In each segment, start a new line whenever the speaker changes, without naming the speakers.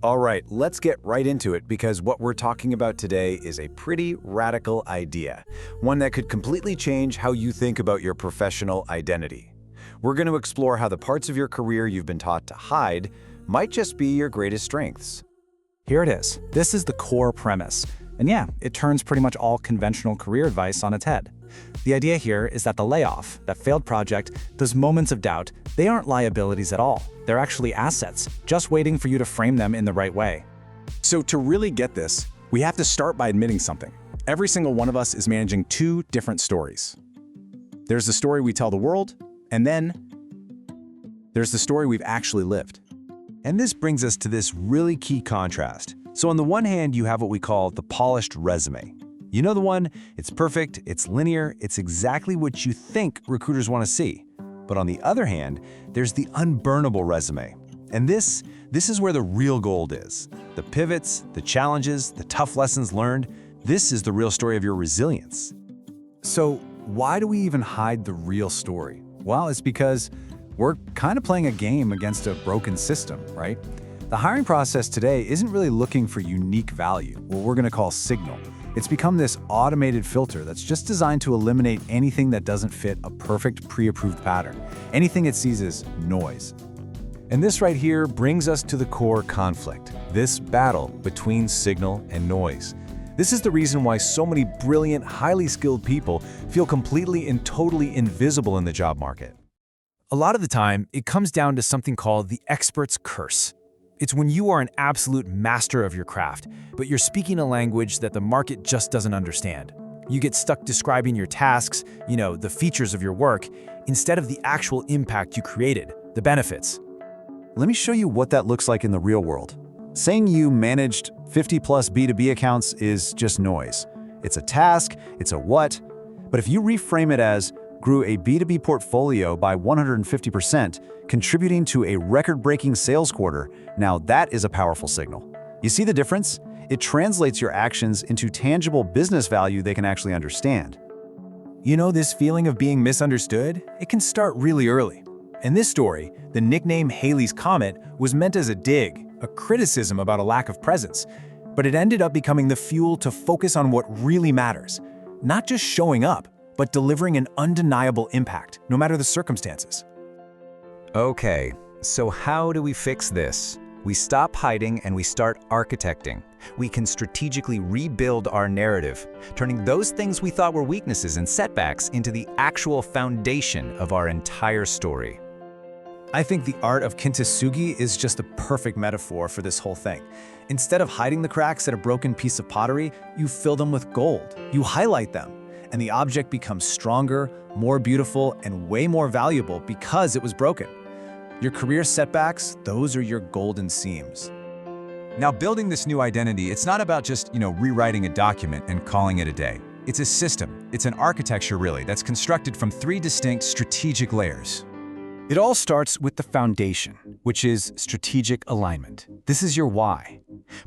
All right, let's get right into it because what we're talking about today is a pretty radical idea, one that could completely change how you think about your professional identity. We're going to explore how the parts of your career you've been taught to hide might just be your greatest strengths.
Here it is. This is the core premise. And yeah, it turns pretty much all conventional career advice on its head. The idea here is that the layoff, that failed project, those moments of doubt, they aren't liabilities at all. They're actually assets, just waiting for you to frame them in the right way.
So to really get this, we have to start by admitting something. Every single one of us is managing two different stories. There's the story we tell the world, and then there's the story we've actually lived.
And this brings us to this really key contrast. So on the one hand, you have what we call the polished resume. You know the one? It's perfect, it's linear, it's exactly what you think recruiters want to see. But on the other hand, there's the unburnable resume. And this is where the real gold is. The pivots, the challenges, the tough lessons learned. This is the real story of your resilience.
So why do we even hide the real story? Well, it's because we're kind of playing a game against a broken system, right? The hiring process today isn't really looking for unique value, what we're going to call signal. It's become this automated filter that's just designed to eliminate anything that doesn't fit a perfect pre-approved pattern. Anything it sees as noise.
And this right here brings us to the core conflict, this battle between signal and noise. This is the reason why so many brilliant, highly skilled people feel completely and totally invisible in the job market.
A lot of the time, it comes down to something called the expert's curse. It's when you are an absolute master of your craft, but you're speaking a language that the market just doesn't understand. You get stuck describing your tasks, the features of your work, instead of the actual impact you created, the benefits.
Let me show you what that looks like in the real world. Saying you managed 50+ B2B accounts is just noise. It's a task, it's a what, but if you reframe it as grew a B2B portfolio by 150%, contributing to a record-breaking sales quarter, now that is a powerful signal. You see the difference? It translates your actions into tangible business value they can actually understand.
You know this feeling of being misunderstood? It can start really early. In this story, the nickname Halley's Comet was meant as a dig, a criticism about a lack of presence, but it ended up becoming the fuel to focus on what really matters, not just showing up, but delivering an undeniable impact, no matter the circumstances.
Okay, so how do we fix this? We stop hiding and we start architecting. We can strategically rebuild our narrative, turning those things we thought were weaknesses and setbacks into the actual foundation of our entire story.
I think the art of kintsugi is just a perfect metaphor for this whole thing. Instead of hiding the cracks at a broken piece of pottery, you fill them with gold. You highlight them, and the object becomes stronger, more beautiful, and way more valuable because it was broken. Your career setbacks, those are your golden seams.
Now, building this new identity, it's not about just, rewriting a document and calling it a day. It's a system. It's an architecture, really, that's constructed from 3 distinct strategic layers.
It all starts with the foundation, which is strategic alignment. This is your why.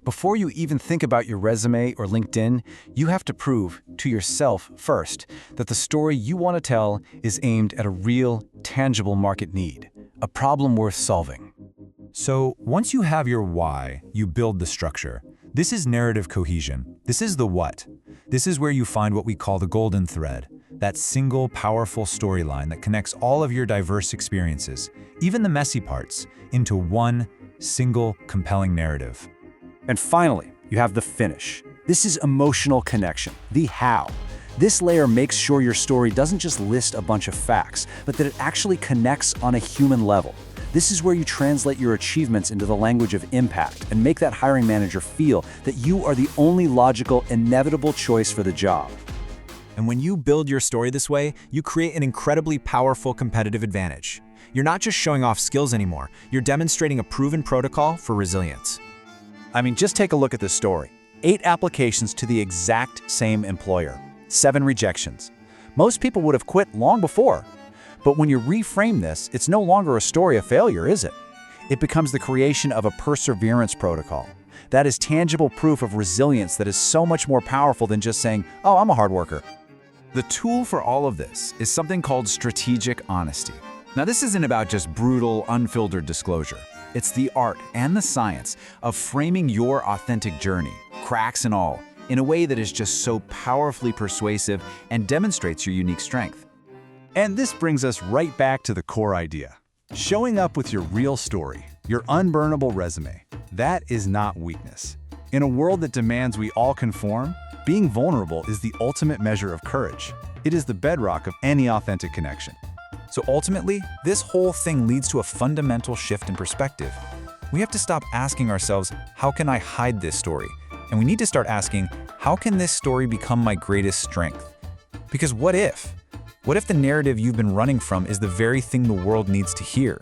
Before you even think about your resume or LinkedIn, you have to prove to yourself first that the story you want to tell is aimed at a real, tangible market need, a problem worth solving.
So once you have your why, you build the structure. This is narrative cohesion. This is the what. This is where you find what we call the golden thread, that single, powerful storyline that connects all of your diverse experiences, even the messy parts, into one single, compelling narrative.
And finally, you have the finish. This is emotional connection, the how. This layer makes sure your story doesn't just list a bunch of facts, but that it actually connects on a human level. This is where you translate your achievements into the language of impact and make that hiring manager feel that you are the only logical, inevitable choice for the job.
And when you build your story this way, you create an incredibly powerful competitive advantage. You're not just showing off skills anymore, you're demonstrating a proven protocol for resilience.
I mean, just take a look at this story. 8 applications to the exact same employer, 7 rejections. Most people would have quit long before. But when you reframe this, it's no longer a story of failure, is it? It becomes the creation of a perseverance protocol. That is tangible proof of resilience that is so much more powerful than just saying, oh, I'm a hard worker.
The tool for all of this is something called strategic honesty. Now, this isn't about just brutal, unfiltered disclosure.
It's the art and the science of framing your authentic journey, cracks and all, in a way that is just so powerfully persuasive and demonstrates your unique strength.
And this brings us right back to the core idea. Showing up with your real story, your unburnable resume, that is not weakness. In a world that demands we all conform, being vulnerable is the ultimate measure of courage. It is the bedrock of any authentic connection.
So ultimately, this whole thing leads to a fundamental shift in perspective. We have to stop asking ourselves, how can I hide this story? And we need to start asking, how can this story become my greatest strength? Because what if? What if the narrative you've been running from is the very thing the world needs to hear?